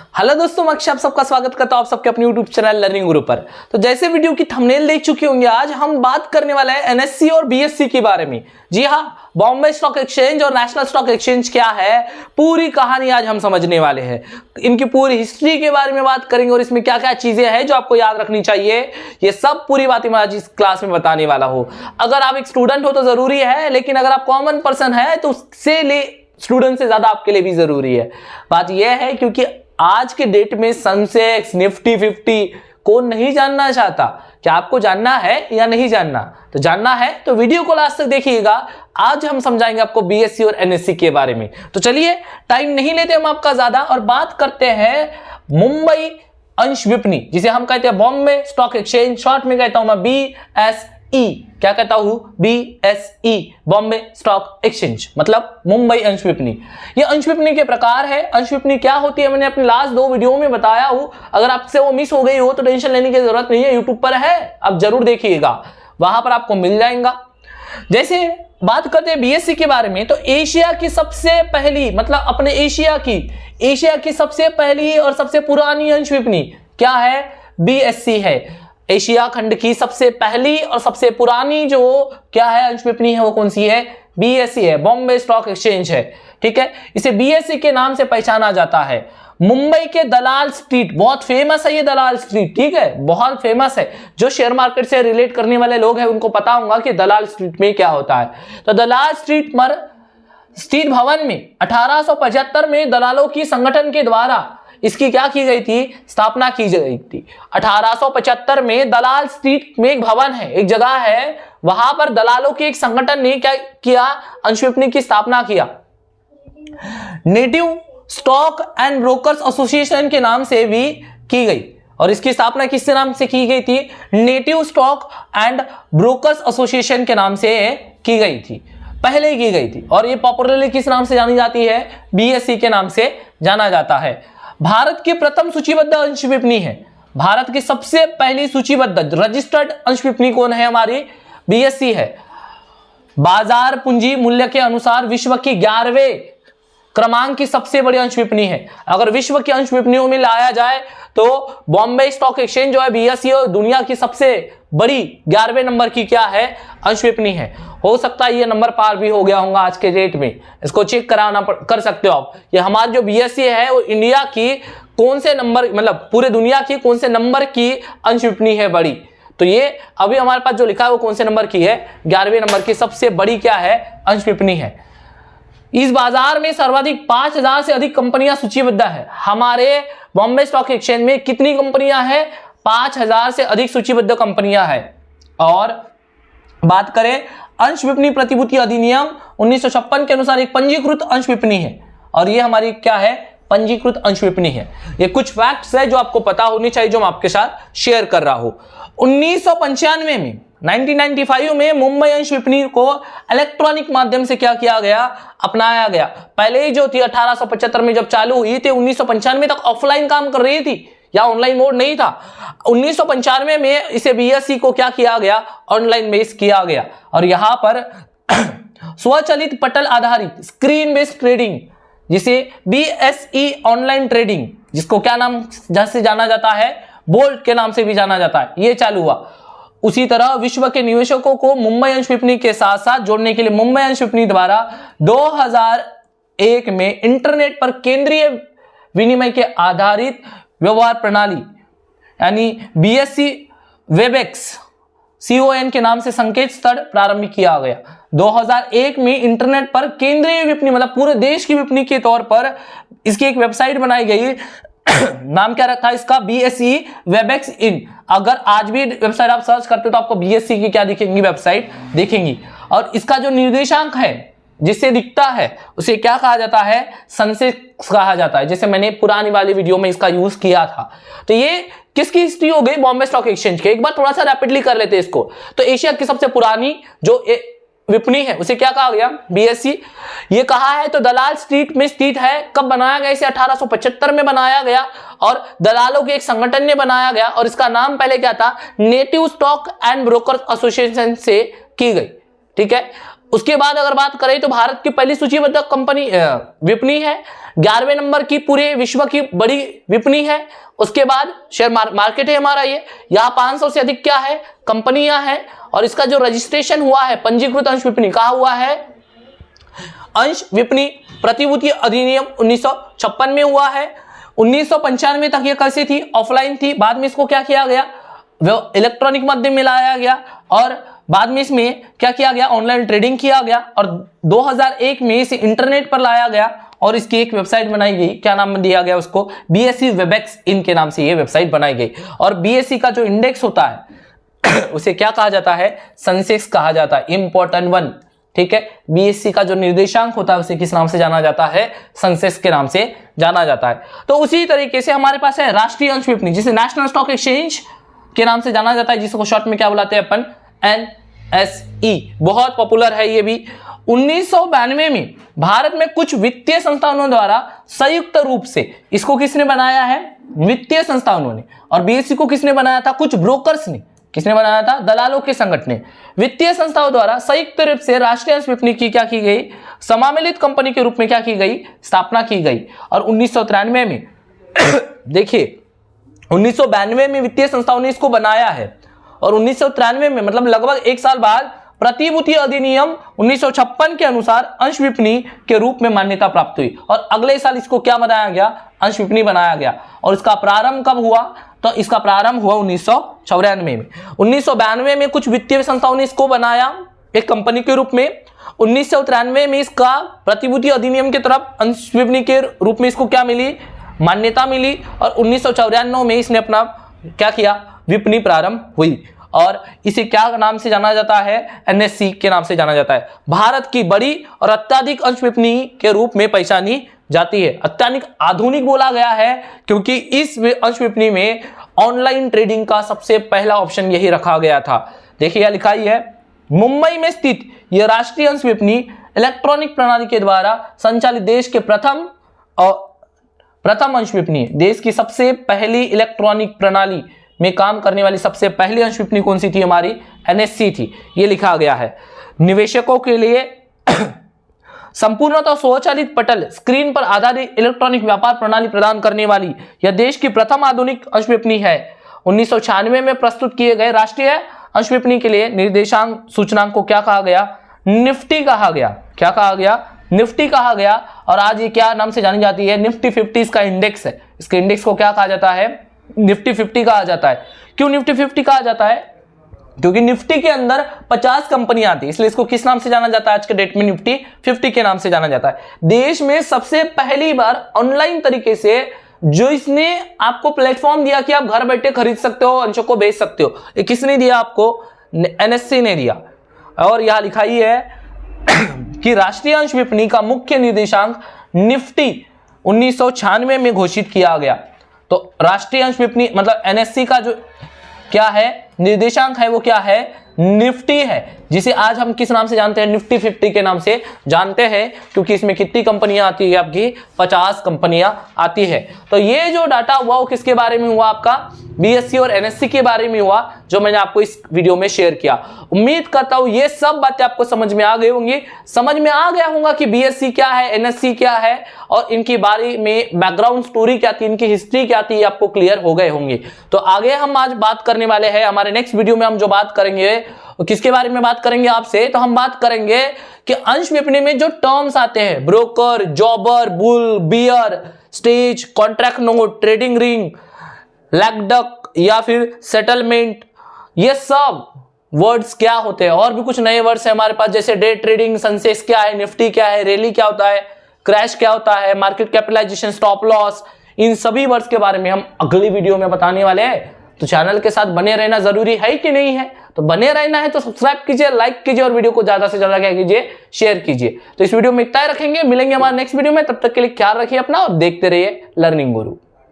Hello दोस्तों, मैं अक्षय आप सबका स्वागत करता हूं आप सबके अपने YouTube चैनल लर्निंग गुरु पर। तो जैसे वीडियो की थंबनेल देख चुके होंगे, आज हम बात करने वाले हैं एनएससी और बीएससी के बारे में। जी हाँ, बॉम्बे स्टॉक एक्सचेंज और नेशनल स्टॉक एक्सचेंज क्या है, पूरी कहानी आज हम समझने वाले हैं। इनकी पूरी हिस्ट्री के बारे में बात करेंगे और इसमें क्या क्या चीजें हैं जो आपको याद रखनी चाहिए, ये सब पूरी बातें मैं आज इस क्लास में बताने वाला हूँ। अगर आप एक स्टूडेंट हो तो जरूरी है, लेकिन अगर आप कॉमन पर्सन है तो उससे स्टूडेंट से ज्यादा आपके लिए भी जरूरी है। बात यह है क्योंकि आज के डेट में सेंसेक्स, निफ्टी 50 कौन नहीं जानना चाहता। क्या आपको जानना है या नहीं जानना? तो जानना है तो वीडियो को लास्ट तक देखिएगा। आज हम समझाएंगे आपको बीएससी और एनएससी के बारे में। तो चलिए, टाइम नहीं लेते हम आपका ज्यादा और बात करते हैं मुंबई अंश विपणी, जिसे हम कहते हैं बॉम्बे स्टॉक एक्सचेंज। शॉर्ट में कहता हूं मैं BSE। क्या कहता हूं? BSE, बॉम्बे स्टॉक एक्सचेंज, मतलब मुंबई अंश विपणी। ये अंश विपणी के प्रकार है। अंश विपणी क्या होती है मैंने अपने लास्ट 2 वीडियो में बताया हूं। अगर आपसे वो मिस हो गई हो तो टेंशन लेने की जरूरत नहीं है, यूट्यूब पर है, आप जरूर देखिएगा, वहां पर आपको मिल जाएगा। जैसे बात करते हैं बीएससी के बारे में, तो एशिया की सबसे पहली, मतलब अपने एशिया की सबसे पहली और सबसे पुरानी अंश विपणी क्या है? बीएससी है। एशिया खंड की सबसे पहली और सबसे पुरानी जो क्या है अंश विपणी है, वो कौन सी है? बीएससी है, बॉम्बे स्टॉक एक्सचेंज है। ठीक है, इसे बीएससी के नाम से पहचाना जाता है। मुंबई के दलाल स्ट्रीट, बहुत फेमस है ये दलाल स्ट्रीट। ठीक है, बहुत फेमस है। जो शेयर मार्केट से रिलेट करने वाले लोग हैं उनको पता होगा कि दलाल स्ट्रीट में क्या होता है। तो दलाल स्ट्रीट पर स्थित भवन में 1875 में दलालों की संगठन के द्वारा इसकी क्या की गई थी? स्थापना की गई थी। 1875 में दलाल स्ट्रीट में एक भवन है, एक जगह है, वहां पर दलालों के एक संगठन ने क्या किया? अंश विपणी की स्थापना किया। Native stock and brokers association के नाम से भी की गई। और इसकी स्थापना किस नाम से की गई थी? Native stock and brokers association के नाम से की गई थी, पहले की गई थी। और ये पॉपुलरली किस नाम से जानी जाती है? बीएससी के नाम से जाना जाता है। भारत की प्रथम सूचीबद्ध अंश विपणी है। भारत की सबसे पहली सूचीबद्ध रजिस्टर्ड अंश विपणी कौन है? हमारी बीएससी है। बाजार पूंजी मूल्य के अनुसार विश्व की 11वें क्रमांक की सबसे बड़ी अंश विपणी है। अगर विश्व की अंश विपणियों में लाया जाए तो बॉम्बे स्टॉक एक्सचेंज जो है बीएससी और दुनिया की सबसे बड़ी 11वें नंबर की क्या है? अंश विपणी है। हो सकता है ये नंबर पार भी हो गया होगा आज के डेट में, इसको चेक कराना कर सकते हो आप। ये हमारी जो बीएससी है वो इंडिया की कौन से नंबर, मतलब पूरे दुनिया की कौन से नंबर की अंश विपणी है बड़ी। तो ये अभी हमारे पास जो लिखा है वो कौन से नंबर की है? 11वें नंबर की सबसे बड़ी क्या है? अंश विपणी है। इस बाजार में सर्वाधिक 5000 से अधिक कंपनियां सूचीबद्ध है। हमारे बॉम्बे स्टॉक एक्सचेंज में कितनी कंपनियां हैं? 5000 से अधिक सूचीबद्ध कंपनियां हैं। और बात करें अंश विपणी प्रतिभूति अधिनियम 1956 के अनुसार एक पंजीकृत अंश विपणी है। और ये हमारी क्या है? पंजीकृत अंश विपणी है। ये कुछ फैक्ट्स है जो आपको पता होनी चाहिए, जो मैं आपके साथ शेयर कर रहा हूं। 1995 में 1995 में मुंबई अंश विपणी को इलेक्ट्रॉनिक माध्यम से क्या किया गया? अपनाया गया। पहले जो थी 1875 में जब चालू हुई थी, 1995 तक ऑफलाइन काम कर रही थी या ऑनलाइन मोड नहीं था। 1995 में इसे बीएससी को क्या किया गया? ऑनलाइन बेस किया गया। और यहां पर स्वचालित पटल आधारित स्क्रीन बेस्ड ट्रेडिंग, जिसे बीएसई ऑनलाइन ट्रेडिंग, जिसको क्या नाम से जाना जाता है? बोल्ट के नाम से भी जाना जाता है, ये चालू हुआ। उसी तरह विश्व के निवेशकों को मुंबई अंश विपणी के साथ साथ जोड़ने के लिए मुंबई अंश विपणी द्वारा 2001 में इंटरनेट पर केंद्रीय विनिमय के आधारित व्यवहार प्रणाली यानी बीएससी वेबएक्स CON के नाम से संकेत स्थल प्रारंभ किया गया। 2001 में इंटरनेट पर केंद्रीय विपणी, मतलब पूरे देश की विपणी के तौर पर इसकी एक वेबसाइट बनाई गई। नाम क्या रखा इसका? BSE वेबएक्स इन। अगर आज भी वेबसाइट आप सर्च करते हो तो आपको BSC की क्या दिखेंगी? वेबसाइट दिखेंगी। और इसका जो निर्देशांक है जिससे दिखता है उसे क्या कहा जाता है? सेंसेक्स कहा जाता है, जैसे मैंने पुरानी वाली वीडियो में इसका यूज किया था। तो ये किसकी हिस्ट्री हो गई? बॉम्बे स्टॉक एक्सचेंज के। एक बार थोड़ा सा रैपिडली कर लेते हैं इसको। तो एशिया की सबसे पुरानी जो विपणी है उसे क्या कहा गया? बीएससी। ये कहा है तो दलाल स्ट्रीट में स्थित है। कब बनाया गया इसे? 1875 में बनाया गया और दलालों के एक संगठन ने बनाया गया। और इसका नाम पहले क्या था? Native stock and brokers association से की गई। ठीक है, उसके बाद अगर बात करें तो भारत की पहली सूचीबद्ध कंपनी विपणि है, 11वें नंबर की पूरे विश्व की बड़ी विपणि है। उसके बाद शेयर मार्केट है हमारा ये, यहाँ 500 से अधिक क्या है कंपनियां हैं, और इसका जो रजिस्ट्रेशन हुआ है पंजीकृत अंश विपणि कहा हुआ है, अंश विपणि प्रतिभूति अधिनियम 1956 में हुआ है। 1995 तक ये कैसी थी, ऑफलाइन थी, बाद में इसको क्या किया गया, इलेक्ट्रॉनिक माध्यम में लाया गया, और बाद में इसमें क्या किया गया, ऑनलाइन ट्रेडिंग किया गया, और 2001 में इसे इंटरनेट पर लाया गया और इसकी एक वेबसाइट बनाई गई। क्या नाम दिया गया उसको, BSE वेबएक्स इनके नाम से ये वेबसाइट बनाई गई। और BSE का जो इंडेक्स होता है उसे क्या कहा जाता है, सेंसेक्स कहा जाता है, इंपॉर्टेंट वन, ठीक है। BSE का जो निर्देशांक होता है उसे किस नाम से जाना जाता है, सेंसेक्स के नाम से जाना जाता है। तो उसी तरीके से हमारे पास है राष्ट्रीय अंश विपणि, जिसे नेशनल स्टॉक एक्सचेंज के नाम से जाना जाता है, जिसको शॉर्ट में क्या बुलाते हैं अपन, NSE, बहुत पॉपुलर है ये भी। 1992 में भारत में कुछ वित्तीय संस्थानों द्वारा संयुक्त रूप से इसको किसने बनाया है, वित्तीय संस्थानों ने, और BSE को किसने बनाया था, कुछ ब्रोकर्स ने, किसने बनाया था, दलालों के संगठन ने। वित्तीय संस्थाओं द्वारा संयुक्त रूप से राष्ट्रीय अंश विपणि की क्या की गई, समामिलित कंपनी के रूप में क्या की गई, स्थापना की गई। और 1993 में देखिए 1992 में वित्तीय संस्थाओं ने इसको बनाया है, और 1993 में मतलब लगभग एक साल बाद प्रतिभूति अधिनियम 1956 के अनुसार अंश विपणि के रूप में मान्यता प्राप्त हुई, और अगले साल इसको क्या बनाया गया, अंश विपणि बनाया गया। और इसका प्रारंभ कब हुआ, तो इसका प्रारंभ हुआ 1994 में। 1992 में कुछ वित्तीय संस्थाओं ने इसको बनाया एक कंपनी के रूप में। 1993 में इसका प्रतिभूति अधिनियम की तरफ अंश विपणि के रूप में इसको क्या मिली, मान्यता मिली, और 1994 में इसने अपना क्या किया, विपणि प्रारंभ हुई, और इसे क्या नाम से जाना जाता है, NSE के नाम से जाना जाता है। भारत की बड़ी और अत्यधिक अंश विपणि के रूप में पहचानी जाती है। अत्यधिक आधुनिक बोला गया है क्योंकि इस अंश विपणि में ऑनलाइन ट्रेडिंग का सबसे पहला ऑप्शन यही रखा गया था। देखिए यह लिखा ही है, मुंबई में स्थित यह राष्ट्रीय अंश विपणि इलेक्ट्रॉनिक प्रणाली के द्वारा संचालित देश के प्रथम अंश विपणि, देश की सबसे पहली इलेक्ट्रॉनिक प्रणाली में काम करने वाली सबसे पहली अंश विपणि कौन सी थी, हमारी NSE थी, ये लिखा गया है। निवेशकों के लिए संपूर्णतः स्वचालित पटल स्क्रीन पर आधारित इलेक्ट्रॉनिक व्यापार प्रणाली प्रदान करने वाली यह देश की प्रथम आधुनिक अंश विपणि है। 1996 में प्रस्तुत किए गए राष्ट्रीय अंश विपणि के लिए निर्देशांक सूचनांक को क्या कहा गया, निफ्टी कहा गया। क्या कहा गया, निफ्टी कहा गया। और आज ये क्या नाम से जानी जाती है, निफ्टी 50 इसका इंडेक्स है। इसके इंडेक्स को क्या कहा जाता है, निफ्टी 50 कहा जाता है। क्यों निफ्टी 50 कहा जाता है, क्योंकि निफ्टी के अंदर 50 कंपनियां आती है, इसलिए इसको किस नाम से जाना जाता है, आज के डेट में निफ्टी 50 के नाम से जाना जाता है। देश में सबसे पहली बार ऑनलाइन तरीके से जो इसने आपको प्लेटफॉर्म दिया कि आप घर बैठे खरीद सकते हो, अंशों को बेच सकते हो, ये किसने दिया आपको, NSE ने दिया। और यहां लिखा ही है कि राष्ट्रीय अंश विपणि का मुख्य निर्देशांक निफ्टी 1996 में घोषित किया गया। तो राष्ट्रीय अंश विपणि मतलब NSE का जो क्या है निर्देशांक है वो क्या है, निफ्टी है, जिसे आज हम किस नाम से जानते हैं, निफ्टी 50 के नाम से जानते हैं, क्योंकि इसमें कितनी कंपनियां आती है आपकी, 50 कंपनियां आती है। तो ये जो डाटा हुआ वो किसके बारे में हुआ, आपका BSE और NSE के बारे में हुआ, जो मैंने आपको इस वीडियो में शेयर किया। उम्मीद करता हूं ये सब बातें आपको समझ में आ गई होंगी, समझ में आ गया होगा कि BSE क्या है, NSE क्या है, और इनके बारे में बैकग्राउंड स्टोरी क्या थी, इनकी हिस्ट्री क्या थी, आपको क्लियर हो गए होंगे। तो आगे हम आज बात करने वाले हैं, हमारे नेक्स्ट वीडियो में हम जो बात करेंगे किसके बारे में बात करेंगे आपसे, तो हम बात करेंगे कि अंश विपणि में जो टर्म्स आते हैं, broker, jobber, bull, bear, stage, contract note, trading ring, लैगडक या फिर सेटलमेंट, ये सब वर्ड्स क्या होते हैं। और भी कुछ नए वर्ड्स हैं हमारे पास, जैसे डे ट्रेडिंग, सेंसेक्स क्या है, निफ्टी क्या है, रैली क्या होता है, क्रैश क्या होता है, मार्केट कैपिटलाइजेशन, स्टॉप लॉस, इन सभी वर्ड्स के बारे में हम अगली वीडियो में बताने वाले हैं। तो चैनल के साथ बने रहना जरूरी है कि नहीं है, तो बने रहना है तो सब्सक्राइब कीजिए, लाइक कीजिए, और वीडियो को ज्यादा से ज्यादा क्या कीजिए, शेयर कीजिए। तो इस वीडियो में इतना ही रखेंगे, मिलेंगे हमारे नेक्स्ट वीडियो में, तब तक के लिए ख्याल रखिए अपना और देखते रहिए लर्निंग गुरु।